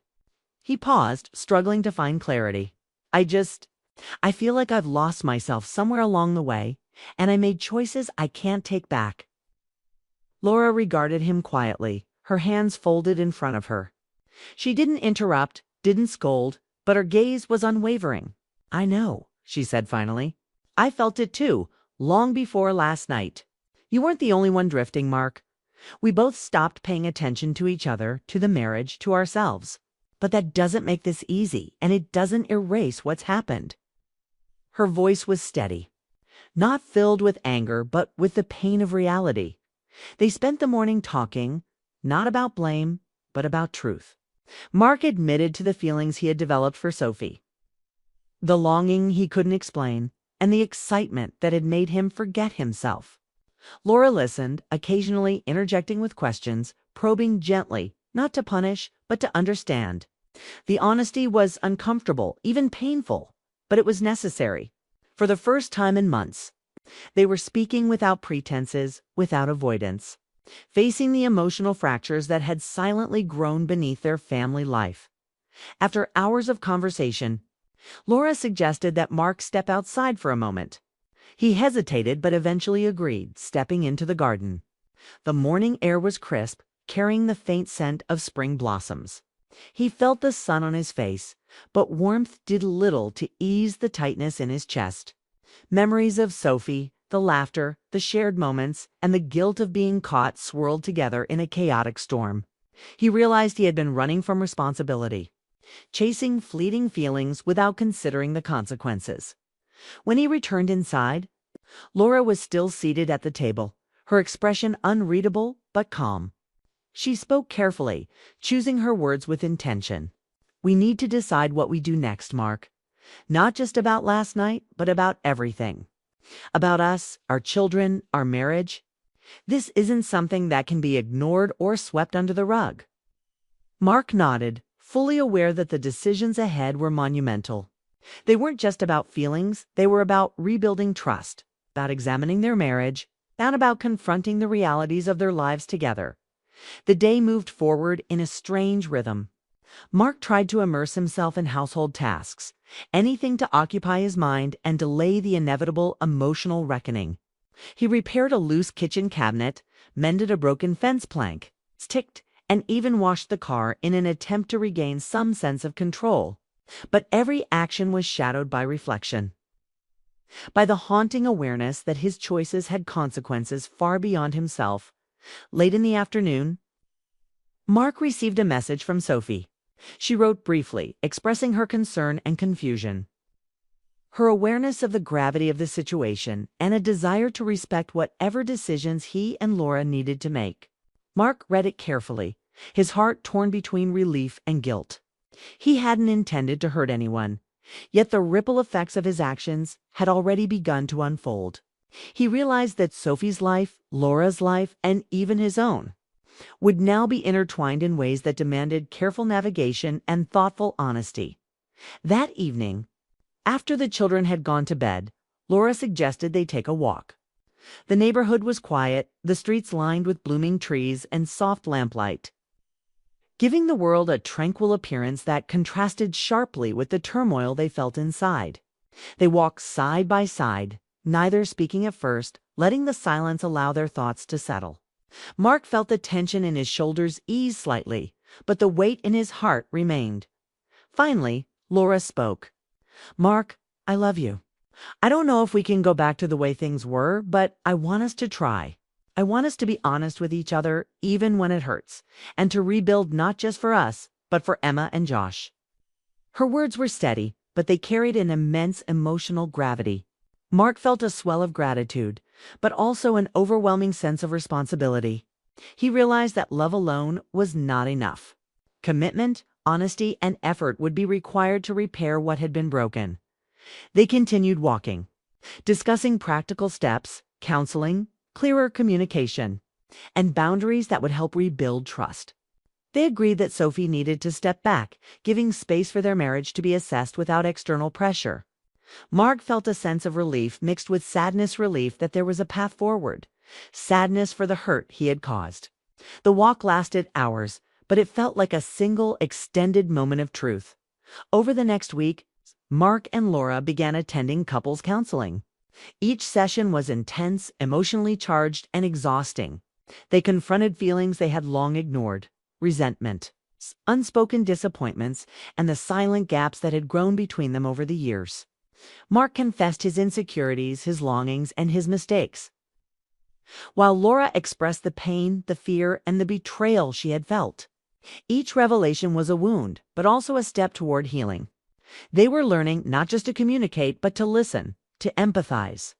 He paused, struggling to find clarity. I feel like I've lost myself somewhere along the way, and I made choices I can't take back." Laura regarded him quietly, her hands folded in front of her. She didn't interrupt, didn't scold, but her gaze was unwavering. "I know," she said finally. "I felt it too, long before last night. You weren't the only one drifting, Mark. We both stopped paying attention to each other, to the marriage, to ourselves. But that doesn't make this easy, and it doesn't erase what's happened." Her voice was steady, not filled with anger, but with the pain of reality. They spent the morning talking, not about blame, but about truth. Mark admitted to the feelings he had developed for Sophie, the longing he couldn't explain, and the excitement that had made him forget himself. Laura listened, occasionally interjecting with questions, probing gently, not to punish, but to understand. The honesty was uncomfortable, even painful, but it was necessary. For the first time in months, they were speaking without pretenses, without avoidance, facing the emotional fractures that had silently grown beneath their family life. After hours of conversation, Laura suggested that Mark step outside for a moment. He hesitated but eventually agreed, stepping into the garden. The morning air was crisp, carrying the faint scent of spring blossoms. He felt the sun on his face, but warmth did little to ease the tightness in his chest. Memories of Sophie, the laughter, the shared moments, and the guilt of being caught swirled together in a chaotic storm. He realized he had been running from responsibility, chasing fleeting feelings without considering the consequences. When he returned inside, Laura was still seated at the table, her expression unreadable but calm. She spoke carefully, choosing her words with intention. "We need to decide what we do next, Mark. Not just about last night, but about everything. About us, our children, our marriage. This isn't something that can be ignored or swept under the rug." Mark nodded, fully aware that the decisions ahead were monumental. They weren't just about feelings, they were about rebuilding trust, about examining their marriage, and about confronting the realities of their lives together. The day moved forward in a strange rhythm. Mark tried to immerse himself in household tasks, anything to occupy his mind and delay the inevitable emotional reckoning. He repaired a loose kitchen cabinet, mended a broken fence plank, sticked, and even washed the car in an attempt to regain some sense of control. But every action was shadowed by reflection, by the haunting awareness that his choices had consequences far beyond himself. Late in the afternoon, Mark received a message from Sophie. She wrote briefly, expressing her concern and confusion, her awareness of the gravity of the situation, and a desire to respect whatever decisions he and Laura needed to make. Mark read it carefully, his heart torn between relief and guilt. He hadn't intended to hurt anyone, yet the ripple effects of his actions had already begun to unfold. He realized that Sophie's life, Laura's life, and even his own would now be intertwined in ways that demanded careful navigation and thoughtful honesty. That evening, after the children had gone to bed, Laura suggested they take a walk. The neighborhood was quiet, the streets lined with blooming trees and soft lamplight, giving the world a tranquil appearance that contrasted sharply with the turmoil they felt inside. They walked side by side, neither speaking at first, letting the silence allow their thoughts to settle. Mark felt the tension in his shoulders ease slightly, but the weight in his heart remained. Finally, Laura spoke. "Mark, I love you. I don't know if we can go back to the way things were, but I want us to try. I want us to be honest with each other, even when it hurts, and to rebuild not just for us, but for Emma and Josh." Her words were steady, but they carried an immense emotional gravity. Mark felt a swell of gratitude, but also an overwhelming sense of responsibility. He realized that love alone was not enough. Commitment, honesty, and effort would be required to repair what had been broken. They continued walking, discussing practical steps, counseling, clearer communication, and boundaries that would help rebuild trust. They agreed that Sophie needed to step back, giving space for their marriage to be assessed without external pressure. Mark felt a sense of relief mixed with relief that there was a path forward, sadness for the hurt he had caused. The walk lasted hours, but it felt like a single extended moment of truth. Over the next week, Mark and Laura began attending couples counseling. Each session was intense, emotionally charged, and exhausting. They confronted feelings they had long ignored: resentment, unspoken disappointments, and the silent gaps that had grown between them over the years. Mark confessed his insecurities, his longings, and his mistakes, while Laura expressed the pain, the fear, and the betrayal she had felt. Each revelation was a wound, but also a step toward healing. They were learning not just to communicate, but to listen, to empathize,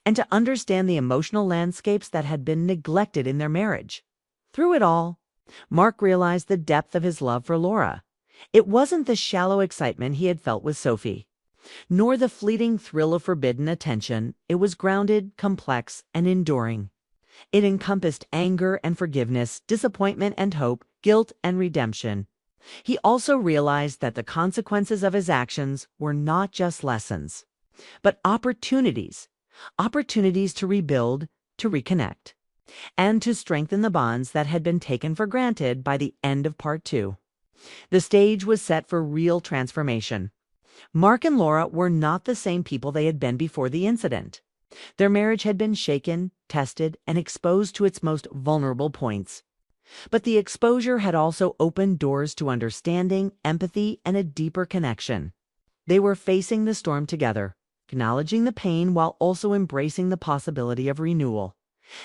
and to understand the emotional landscapes that had been neglected in their marriage. Through it all, Mark realized the depth of his love for Laura. It wasn't the shallow excitement he had felt with Sophie, nor the fleeting thrill of forbidden attention. It was grounded, complex, and enduring. It encompassed anger and forgiveness, disappointment and hope, guilt and redemption. He also realized that the consequences of his actions were not just lessons, but opportunities to rebuild, to reconnect, and to strengthen the bonds that had been taken for granted by the end of part 2. The stage was set for real transformation. Mark and Laura were not the same people they had been before the incident. Their marriage had been shaken, tested, and exposed to its most vulnerable points. But the exposure had also opened doors to understanding, empathy, and a deeper connection. They were facing the storm together, acknowledging the pain while also embracing the possibility of renewal.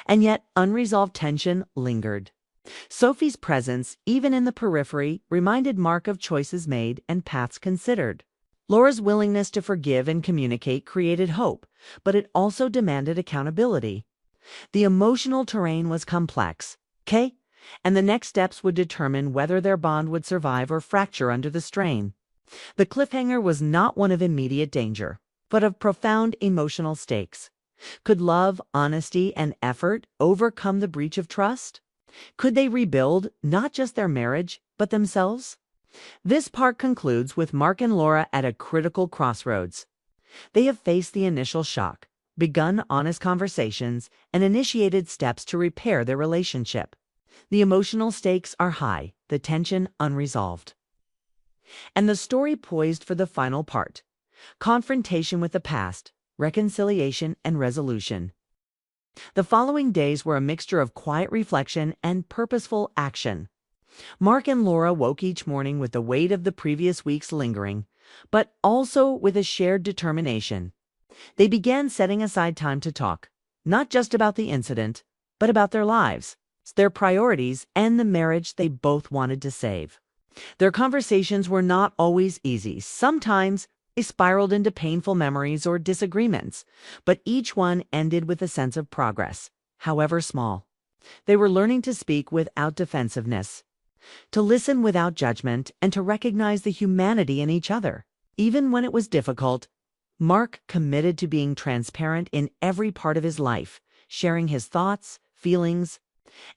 And yet, unresolved tension lingered. Sophie's presence, even in the periphery, reminded Mark of choices made and paths considered. Laura's willingness to forgive and communicate created hope, but it also demanded accountability. The emotional terrain was complex, and the next steps would determine whether their bond would survive or fracture under the strain. The cliffhanger was not one of immediate danger, but of profound emotional stakes. Could love, honesty, and effort overcome the breach of trust? Could they rebuild not just their marriage, but themselves? This part concludes with Mark and Laura at a critical crossroads. They have faced the initial shock, begun honest conversations, and initiated steps to repair their relationship. The emotional stakes are high, the tension unresolved. And the story poised for the final part: confrontation with the past, reconciliation, and resolution. The following days were a mixture of quiet reflection and purposeful action. Mark and Laura woke each morning with the weight of the previous weeks lingering, but also with a shared determination. They began setting aside time to talk, not just about the incident, but about their lives, their priorities, and the marriage they both wanted to save. Their conversations were not always easy. Sometimes they spiraled into painful memories or disagreements, but each one ended with a sense of progress, however small. They were learning to speak without defensiveness, to listen without judgment, and to recognize the humanity in each other. Even when it was difficult, Mark committed to being transparent in every part of his life, sharing his thoughts, feelings,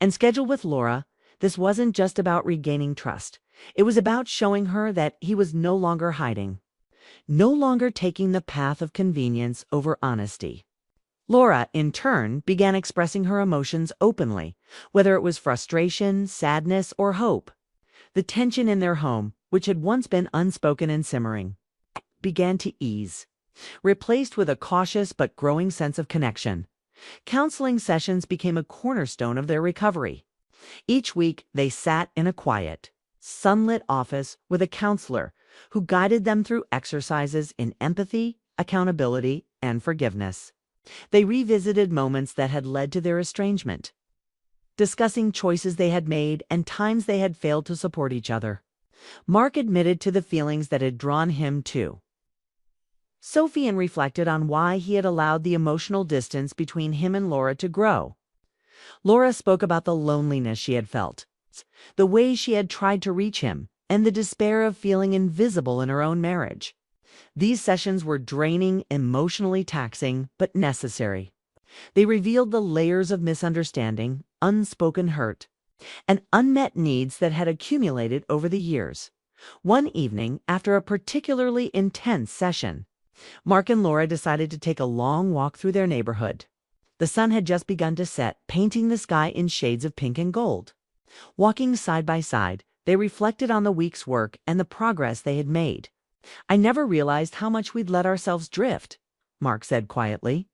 and schedule. With Laura, this wasn't just about regaining trust. It was about showing her that he was no longer hiding, no longer taking the path of convenience over honesty. Laura, in turn, began expressing her emotions openly, whether it was frustration, sadness, or hope. The tension in their home, which had once been unspoken and simmering, began to ease, replaced with a cautious but growing sense of connection. Counseling sessions became a cornerstone of their recovery. Each week, they sat in a quiet, sunlit office with a counselor who guided them through exercises in empathy, accountability, and forgiveness. They revisited moments that had led to their estrangement, discussing choices they had made and times they had failed to support each other. Mark admitted to the feelings that had drawn him to Sophie and reflected on why he had allowed the emotional distance between him and Laura to grow. Laura spoke about the loneliness she had felt, the way she had tried to reach him, and the despair of feeling invisible in her own marriage. These sessions were draining, emotionally taxing, but necessary. They revealed the layers of misunderstanding, unspoken hurt, and unmet needs that had accumulated over the years. One evening, after a particularly intense session, Mark and Laura decided to take a long walk through their neighborhood. The sun had just begun to set, painting the sky in shades of pink and gold. Walking side by side, they reflected on the week's work and the progress they had made. "I never realized how much we'd let ourselves drift," Mark said quietly.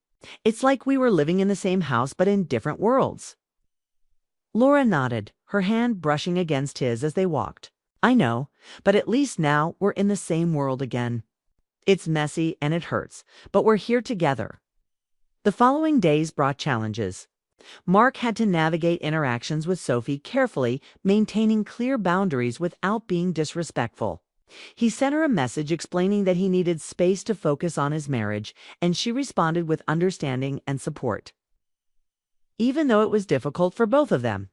"It's like we were living in the same house but in different worlds." Laura nodded, her hand brushing against his as they walked. "I know, but at least now we're in the same world again. It's messy and it hurts, but we're here together." The following days brought challenges. Mark had to navigate interactions with Sophie carefully, maintaining clear boundaries without being disrespectful. He sent her a message explaining that he needed space to focus on his marriage, and she responded with understanding and support. Even though it was difficult for both of them,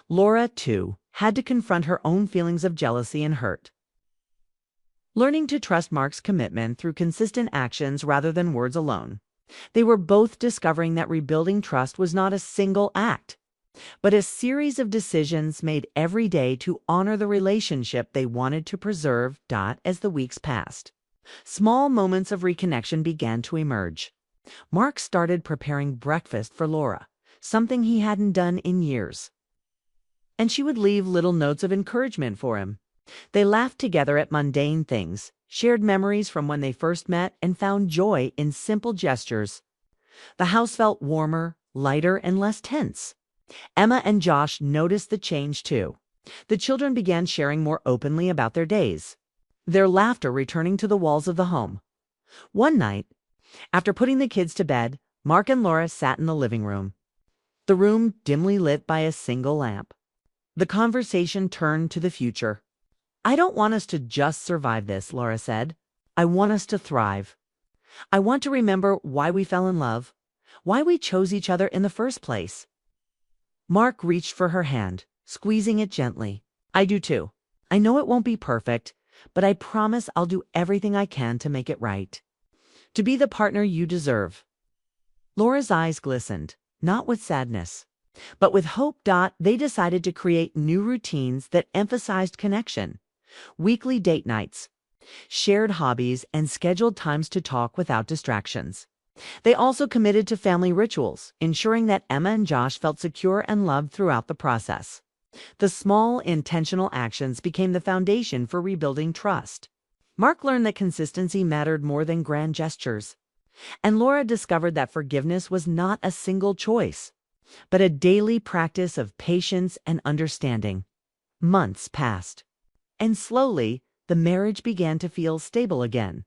Laura, too, had to confront her own feelings of jealousy and hurt. Learning to trust Mark's commitment through consistent actions rather than words alone, they were both discovering that rebuilding trust was not a single act, but a series of decisions made every day to honor the relationship they wanted to preserve. As the weeks passed, small moments of reconnection began to emerge. Mark started preparing breakfast for Laura, something he hadn't done in years, and she would leave little notes of encouragement for him. They laughed together at mundane things, shared memories from when they first met, and found joy in simple gestures. The house felt warmer, lighter, and less tense. Emma and Josh noticed the change too. The children began sharing more openly about their days, their laughter returning to the walls of the home. One night, after putting the kids to bed, Mark and Laura sat in the living room, the room dimly lit by a single lamp. The conversation turned to the future. "I don't want us to just survive this," Laura said. "I want us to thrive. I want to remember why we fell in love, why we chose each other in the first place." Mark reached for her hand, squeezing it gently. "I do too. I know it won't be perfect, but I promise I'll do everything I can to make it right. To be the partner you deserve." Laura's eyes glistened, not with sadness, but with hope. They decided to create new routines that emphasized connection. Weekly date nights, shared hobbies, and scheduled times to talk without distractions. They also committed to family rituals, ensuring that Emma and Josh felt secure and loved throughout the process. The small, intentional actions became the foundation for rebuilding trust. Mark learned that consistency mattered more than grand gestures, and Laura discovered that forgiveness was not a single choice, but a daily practice of patience and understanding. Months passed, and slowly, the marriage began to feel stable again.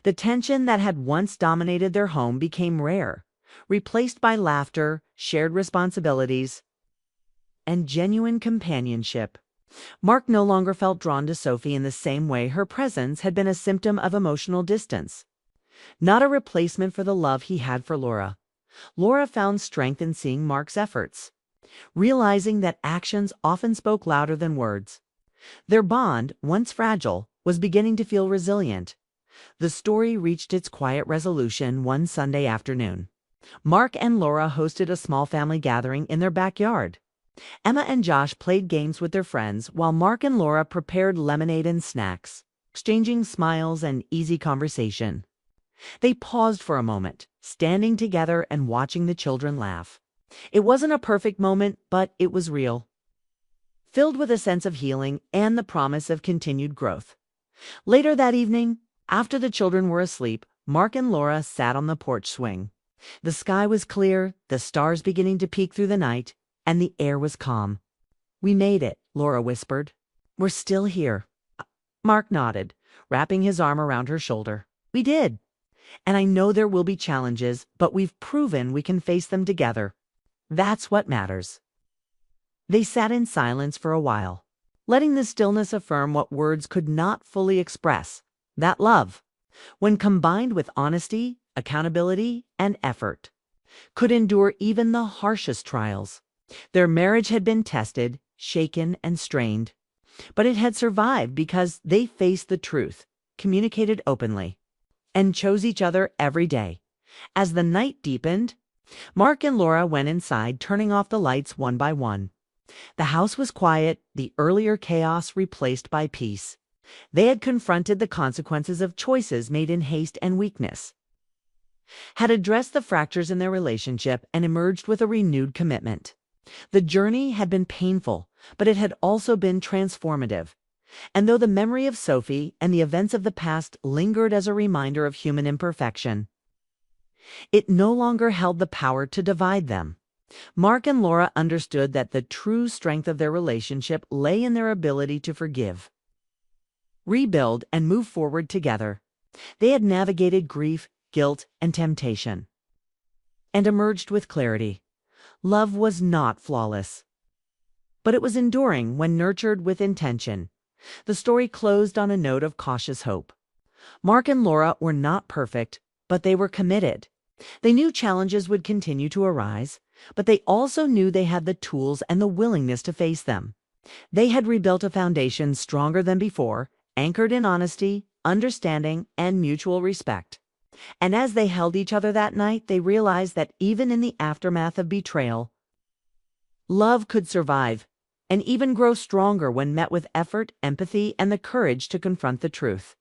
The tension that had once dominated their home became rare, replaced by laughter, shared responsibilities, and genuine companionship. Mark no longer felt drawn to Sophie in the same way her presence had been a symptom of emotional distance, not a replacement for the love he had for Laura. Laura found strength in seeing Mark's efforts, realizing that actions often spoke louder than words. Their bond, once fragile, was beginning to feel resilient. The story reached its quiet resolution one Sunday afternoon. Mark and Laura hosted a small family gathering in their backyard. Emma and Josh played games with their friends while Mark and Laura prepared lemonade and snacks, exchanging smiles and easy conversation. They paused for a moment, standing together and watching the children laugh. It wasn't a perfect moment, but it was real, filled with a sense of healing and the promise of continued growth. Later that evening, after the children were asleep, Mark and Laura sat on the porch swing. The sky was clear, the stars beginning to peek through the night, and the air was calm. "We made it," Laura whispered. "We're still here." Mark nodded, wrapping his arm around her shoulder. "We did. And I know there will be challenges, but we've proven we can face them together. That's what matters." They sat in silence for a while, letting the stillness affirm what words could not fully express: that love, when combined with honesty, accountability, and effort, could endure even the harshest trials. Their marriage had been tested, shaken, and strained, but it had survived because they faced the truth, communicated openly, and chose each other every day. As the night deepened, Mark and Laura went inside, turning off the lights one by one. The house was quiet, the earlier chaos replaced by peace. They had confronted the consequences of choices made in haste and weakness, had addressed the fractures in their relationship, and emerged with a renewed commitment. The journey had been painful, but it had also been transformative. And though the memory of Sophie and the events of the past lingered as a reminder of human imperfection, it no longer held the power to divide them. Mark and Laura understood that the true strength of their relationship lay in their ability to forgive, rebuild, and move forward together. They had navigated grief, guilt, and temptation, and emerged with clarity. Love was not flawless, but it was enduring when nurtured with intention. The story closed on a note of cautious hope. Mark and Laura were not perfect, but they were committed. They knew challenges would continue to arise, but they also knew they had the tools and the willingness to face them. They had rebuilt a foundation stronger than before, anchored in honesty, understanding, and mutual respect. And as they held each other that night, they realized that even in the aftermath of betrayal, love could survive and even grow stronger when met with effort, empathy, and the courage to confront the truth.